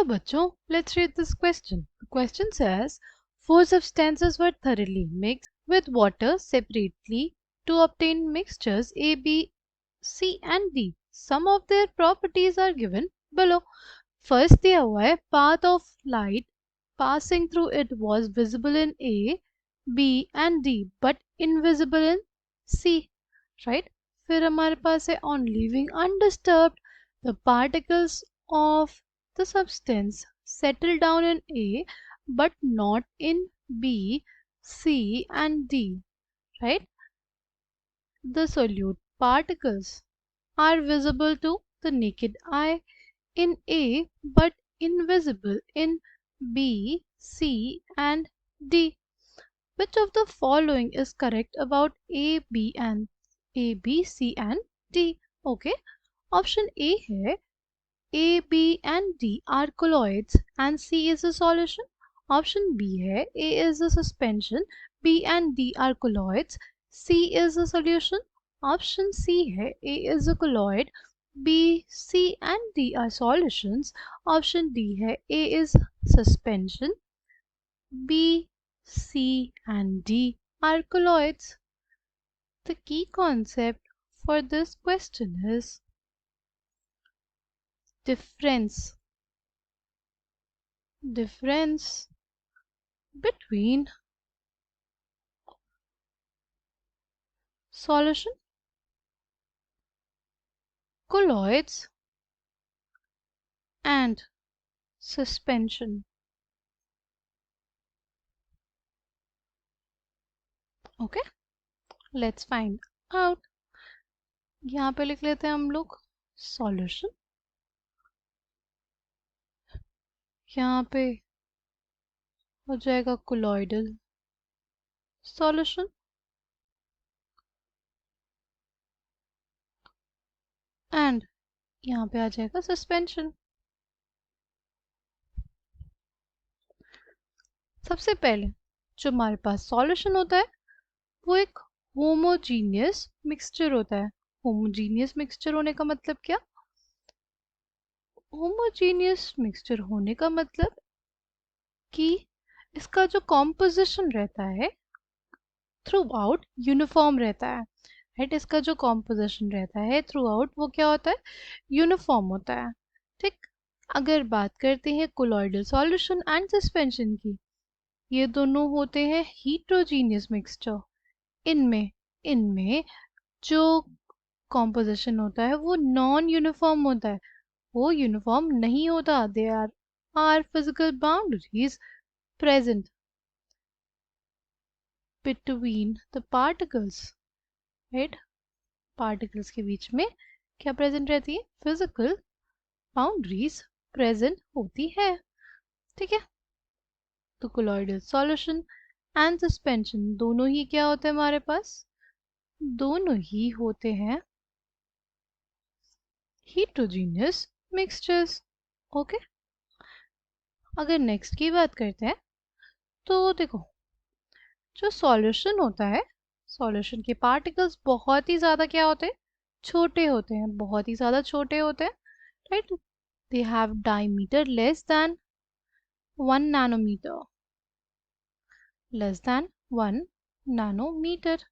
So bachcho, let's read this question. The question says, four substances were thoroughly mixed with water separately to obtain mixtures A, B, C and D. Some of their properties are given below. First, the aware path of light passing through it was visible in A, B and D but invisible in C. Right? फिर हमारे पास है on leaving undisturbed the particles of the substance settle down in A but not in B, C and D. Right? The solute particles are visible to the naked eye in A but invisible in B, C and D. Which of the following is correct about A, B, C and D? Okay. Option A है A, B and D are colloids and C is a solution. Option B है A is a suspension, B and D are colloids, C is a solution. Option C है A is a colloid, B, C and D are solutions. Option D है A is suspension, B, C and D are colloids. The key concept for this question is difference between solution, colloids and suspension. Okay, let's find out. यहाँ पे लिख लेते हैं हम लोग solution. यहाँ पे हो जाएगा colloidal solution and यहाँ पे आ जाएगा suspension. सबसे पहले जो हमारे पास सॉल्यूशन होता है वो एक होमोजीनियस मिक्सचर होता है. होमोजीनियस मिक्सचर होने का मतलब क्या? होमोजीनियस मिक्सचर होने का मतलब कि इसका जो कॉम्पोजिशन रहता है थ्रू आउट यूनिफॉर्म रहता है. राइट, इसका जो कॉम्पोजिशन रहता है थ्रू आउट वो क्या होता है? यूनिफॉर्म होता है. ठीक. अगर बात करते हैं कोलॉइडल सॉल्यूशन एंड सस्पेंशन की, ये दोनों होते हैं हीट्रोजीनियस मिक्सचर. इनमें जो कॉम्पोजिशन होता है वो नॉन यूनिफॉर्म होता है, वो यूनिफॉर्म नहीं होता. They are physical boundaries present between the particles. Right, particles के बीच में क्या प्रेजेंट रहती है? फिजिकल बाउंड्रीज प्रेजेंट होती है. ठीक है, तो कोलॉइडल सॉल्यूशन एंड सस्पेंशन दोनों ही क्या होते हैं हमारे पास? दोनों ही होते हैं heterogeneous mixtures. ओके, अगर नेक्स्ट की बात करते हैं तो देखो, जो सॉल्यूशन होता है, सॉल्यूशन के पार्टिकल्स बहुत ही ज़्यादा क्या होते हैं? छोटे होते हैं, बहुत ही ज़्यादा छोटे होते हैं. Right, they have diameter less than 1 nanometre. Less than 1 nanometre.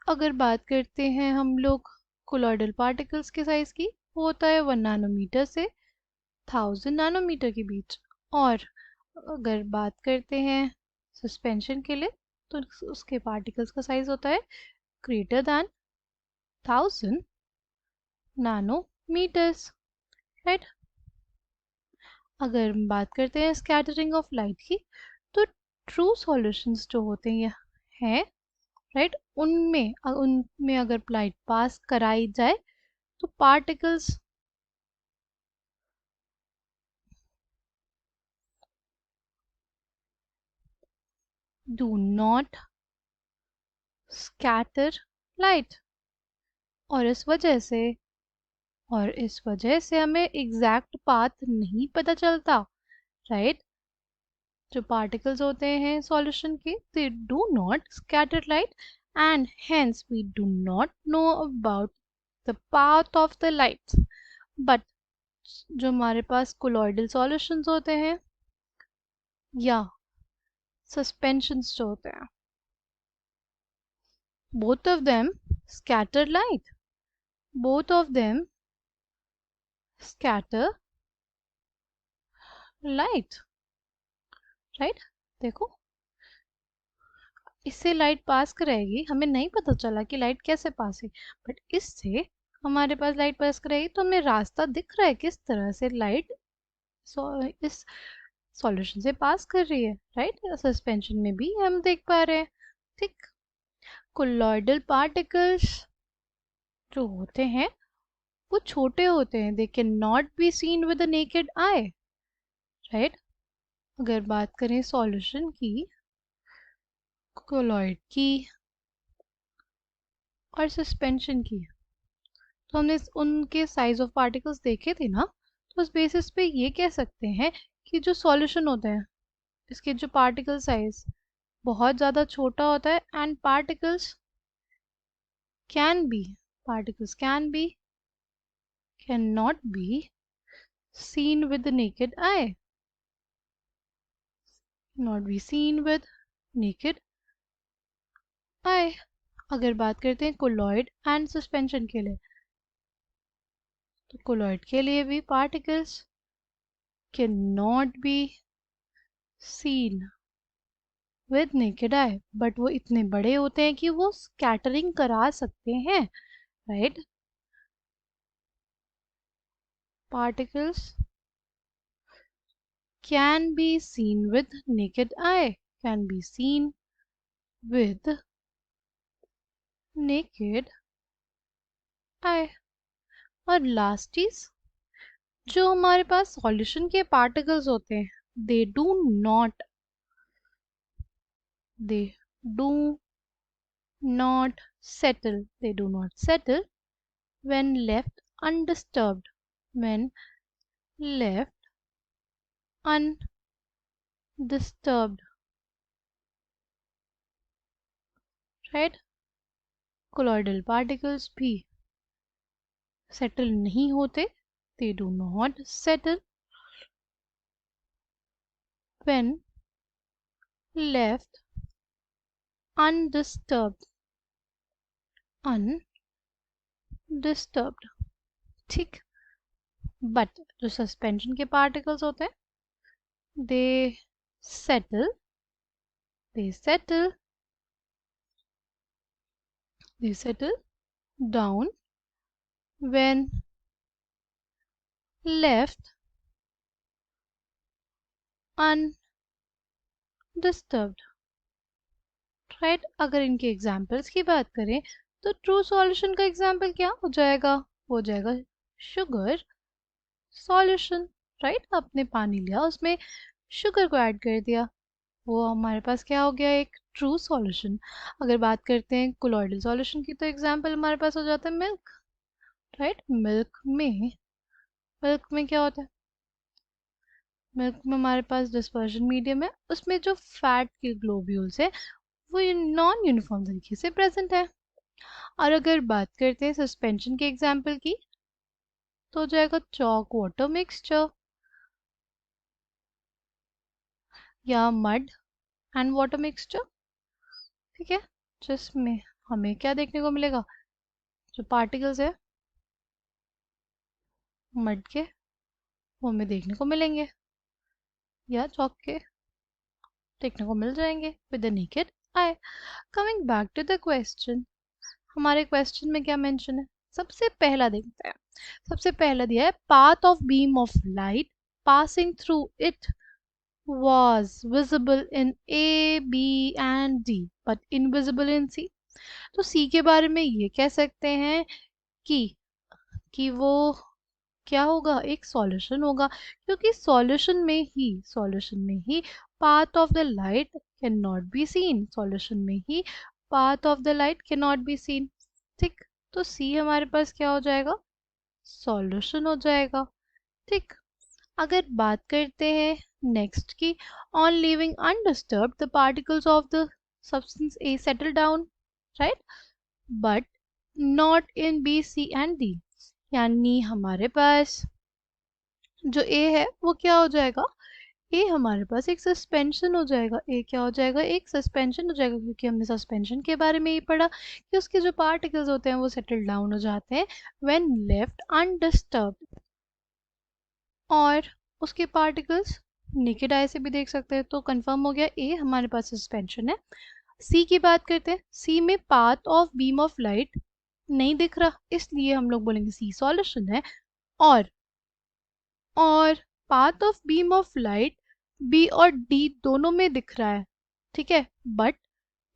अगर बात करते हैं हम लोग कोलॉइडल पार्टिकल्स के साइज की, वो होता है 1 नैनोमीटर से 1000 नैनोमीटर के बीच. और अगर बात करते हैं सस्पेंशन के लिए तो उसके पार्टिकल्स का साइज होता है ग्रेटर दैन 1000 नैनोमीटर्स. राइट, अगर बात करते हैं स्कैटरिंग ऑफ लाइट की, तो ट्रू सॉल्यूशंस जो होते हैं राइट, उनमें अगर लाइट पास कराई जाए तो particles do not scatter light. और इस वजह से हमें एग्जैक्ट पाथ नहीं पता चलता. राइट, जो पार्टिकल्स होते हैं सॉल्यूशन के, they do not scatter light and hence we do not know about the path of the light. But जो हमारे पास कोलॉइडल सॉल्यूशंस होते हैं या सस्पेंशंस जो होते हैं, both of them scatter light, both of them scatter light, right. देखो इससे लाइट पास करेगी, हमें नहीं पता चला कि लाइट कैसे पास है, बट इससे हमारे पास लाइट पास करेगी तो हमें रास्ता दिख रहा है किस तरह से लाइट इस सॉल्यूशन से पास कर रही है, राइट। सस्पेंशन में भी हम देख पा रहे हैं, ठीक। कोलॉइडल पार्टिकल्स जो होते हैं वो छोटे होते हैं, they can not be seen with the naked I, right. अगर बात करें सॉल्यूशन की, कोलॉइड की और सस्पेंशन की, तो हमने उनके साइज ऑफ पार्टिकल्स देखे थे ना, तो उस बेसिस पे ये कह सकते हैं कि जो सॉल्यूशन होता है इसके जो पार्टिकल साइज बहुत ज़्यादा छोटा होता है, and can be particles cannot be seen with the naked eye, not be seen with naked eye। अगर बात करते हैं कोलॉइड एंड सस्पेंशन के लिए, तो कोलॉइड के लिए भी particles can not be seen with naked eye, but वो इतने बड़े होते हैं कि वो स्कैटरिंग करा सकते हैं, right. Particles can be seen with naked eye, can be seen with naked eye। और लास्ट चीज, जो हमारे पास सॉल्यूशन के पार्टिकल्स होते हैं, they do not settle when left undisturbed, when left undisturbed, right। Colloidal particles भी सेटल नहीं होते, they do not settle when left undisturbed, ठीक। बट जो सस्पेंशन के पार्टिकल्स होते हैं, they settle down when left undisturbed, right. अगर इनके एग्जाम्पल्स की बात करें तो ट्रू सॉल्यूशन का एग्जाम्पल क्या हो जाएगा, हो जाएगा शुगर सॉल्यूशन, राइट। आपने पानी लिया, उसमें शुगर को ऐड कर दिया, वो हमारे पास क्या हो गया, एक ट्रू सॉल्यूशन। अगर बात करते हैं कोलॉइडल सॉल्यूशन की, तो एग्जाम्पल हमारे पास हो जाता है मिल्क, राइट। मिल्क में क्या होता है, मिल्क में हमारे पास डिस्पर्शन मीडियम है, उसमें जो फैट के ग्लोब्यूल्स है वो नॉन यूनिफॉर्म तरीके से प्रेजेंट है। और अगर बात करते हैं सस्पेंशन के एग्जाम्पल की, तो हो जाएगा चॉक वाटर मिक्सचर या मड एंड वाटर मिक्सचर, ठीक है। जिसमें हमें क्या देखने को मिलेगा, जो पार्टिकल्स है मड के वो हमें देखने को मिलेंगे या चॉक के देखने को मिल जाएंगे with the naked eye. Coming back to the question, हमारे क्वेश्चन में क्या मेंशन है, सबसे पहला देखते हैं। सबसे पहला दिया है path of beam of light passing through it was visible in A, B and D but invisible in C। तो C के बारे में ये कह सकते हैं कि वो क्या होगा, एक सॉल्यूशन होगा, क्योंकि सॉल्यूशन में ही path of the light can not be seen, solution में ही path of the light can not be seen, ठीक। तो सी हमारे पास क्या हो जाएगा, सॉल्यूशन हो जाएगा, ठीक। अगर बात करते हैं नेक्स्ट की, on living undisturb the particles of the substance A settle down, right, but not in B C and D, यानी हमारे पास जो ए है वो क्या हो जाएगा, ए हमारे पास एक सस्पेंशन हो जाएगा। ए क्या हो जाएगा, एक सस्पेंशन हो जाएगा, क्योंकि हमने सस्पेंशन के बारे में ही पढ़ा कि उसके जो पार्टिकल्स होते हैं वो सेटल डाउन हो जाते हैं व्हेन लेफ्ट अनडिस्टर्ब्ड। और उसके पार्टिकल्स नेकेड आई से भी देख सकते हैं। तो कंफर्म हो गया, ए हमारे पास सस्पेंशन है। सी की बात करते हैं। सी में path of beam of light नहीं दिख रहा, इसलिए हम लोग बोलेंगे सी सॉल्यूशन है। और path of beam of light B और डी दोनों में दिख रहा है, ठीक है, बट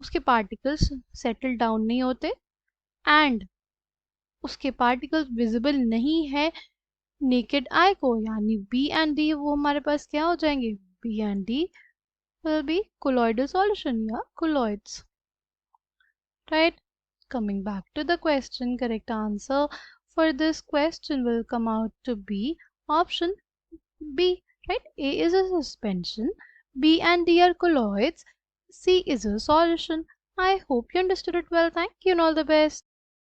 उसके पार्टिकल्स सेटल डाउन नहीं होते एंड उसके पार्टिकल्स विजिबल नहीं है नेकेड आई को, यानी बी एंड डी वो हमारे पास क्या हो जाएंगे, B and D will be colloidal solution या colloids, right? Coming back to the question, correct answer for this question will come out to be option B, right? A is a suspension, B and D are colloids, C is a solution. I hope you understood it well. Thank you and all the best.